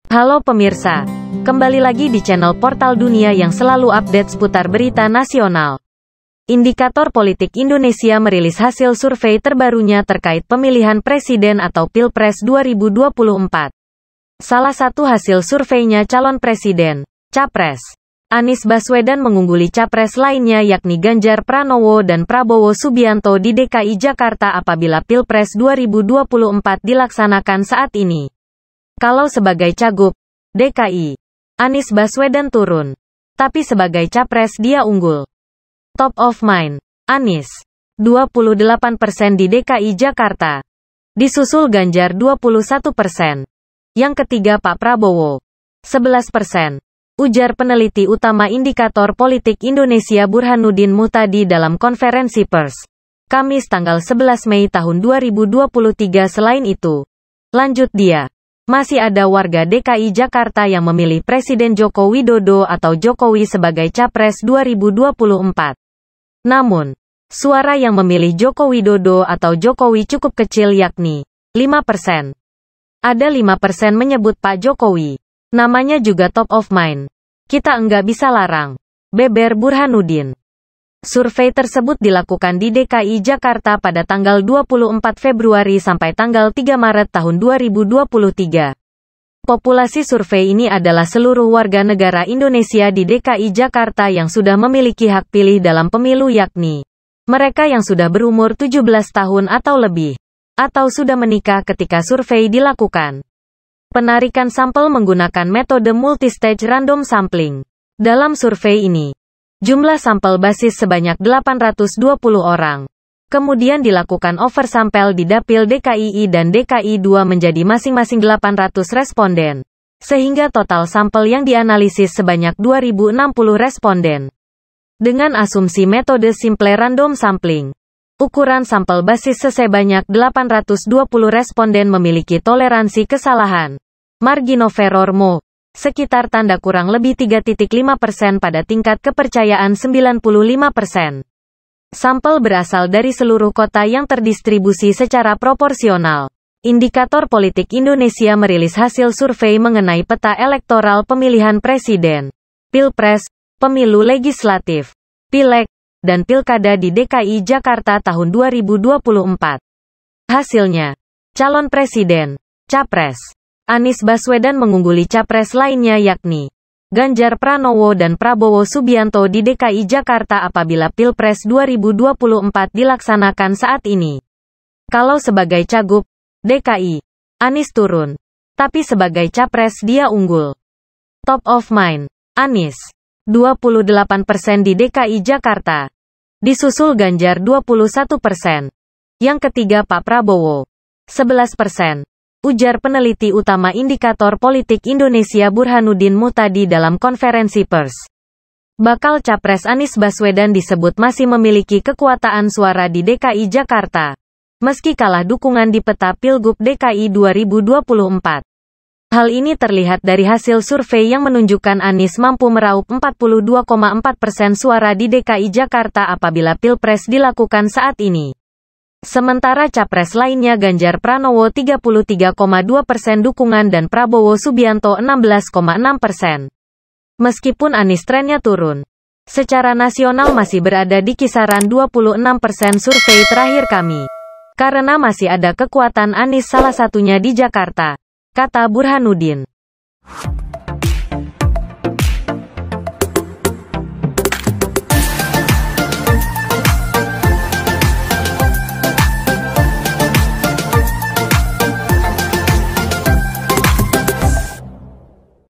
Halo pemirsa, kembali lagi di channel Portal Dunia yang selalu update seputar berita nasional. Indikator Politik Indonesia merilis hasil survei terbarunya terkait pemilihan presiden atau Pilpres 2024. Salah satu hasil surveinya calon presiden, Capres Anies Baswedan mengungguli capres lainnya yakni Ganjar Pranowo dan Prabowo Subianto di DKI Jakarta apabila Pilpres 2024 dilaksanakan saat ini. Kalau sebagai cagup DKI, Anies Baswedan turun. Tapi sebagai capres dia unggul. Top of mind, Anies, 28% di DKI Jakarta. Disusul Ganjar 21%. Yang ketiga Pak Prabowo, 11%. Ujar peneliti utama Indikator Politik Indonesia Burhanuddin Muhtadi dalam konferensi pers Kamis tanggal 11 Mei tahun 2023. Selain itu, lanjut dia, masih ada warga DKI Jakarta yang memilih Presiden Joko Widodo atau Jokowi sebagai Capres 2024. Namun, suara yang memilih Joko Widodo atau Jokowi cukup kecil yakni 5%. Ada 5% menyebut Pak Jokowi. Namanya juga top of mind. Kita enggak bisa larang, beber Burhanuddin. Survei tersebut dilakukan di DKI Jakarta pada tanggal 24 Februari sampai tanggal 3 Maret tahun 2023. Populasi survei ini adalah seluruh warga negara Indonesia di DKI Jakarta yang sudah memiliki hak pilih dalam pemilu yakni mereka yang sudah berumur 17 tahun atau lebih, atau sudah menikah ketika survei dilakukan. Penarikan sampel menggunakan metode multistage random sampling. Dalam survei ini, jumlah sampel basis sebanyak 820 orang. Kemudian dilakukan oversampel di Dapil DKI dan DKI 2 menjadi masing-masing 800 responden. Sehingga total sampel yang dianalisis sebanyak 2060 responden. Dengan asumsi metode simple random sampling, ukuran sampel basis sebanyak 820 responden memiliki toleransi kesalahan, margin of error (MO), sekitar tanda kurang lebih 3.5% pada tingkat kepercayaan 95%. Sampel berasal dari seluruh kota yang terdistribusi secara proporsional. Indikator Politik Indonesia merilis hasil survei mengenai peta elektoral pemilihan presiden, Pilpres, pemilu legislatif, Pileg, dan Pilkada di DKI Jakarta tahun 2024. Hasilnya, calon presiden, Capres Anies Baswedan mengungguli capres lainnya yakni Ganjar Pranowo dan Prabowo Subianto di DKI Jakarta apabila Pilpres 2024 dilaksanakan saat ini. Kalau sebagai cagup DKI, Anies turun. Tapi sebagai capres dia unggul. Top of mind, Anies, 28% di DKI Jakarta. Disusul Ganjar 21%. Yang ketiga Pak Prabowo, 11%. Ujar peneliti utama Indikator Politik Indonesia Burhanuddin Muhtadi dalam konferensi pers. Bakal Capres Anies Baswedan disebut masih memiliki kekuatan suara di DKI Jakarta, meski kalah dukungan di peta Pilgub DKI 2024. Hal ini terlihat dari hasil survei yang menunjukkan Anies mampu meraup 42,4% suara di DKI Jakarta apabila Pilpres dilakukan saat ini. Sementara capres lainnya Ganjar Pranowo 33,2% dukungan dan Prabowo Subianto 16,6%. Meskipun Anies trennya turun, secara nasional masih berada di kisaran 26% survei terakhir kami. Karena masih ada kekuatan Anies salah satunya di Jakarta, kata Burhanuddin.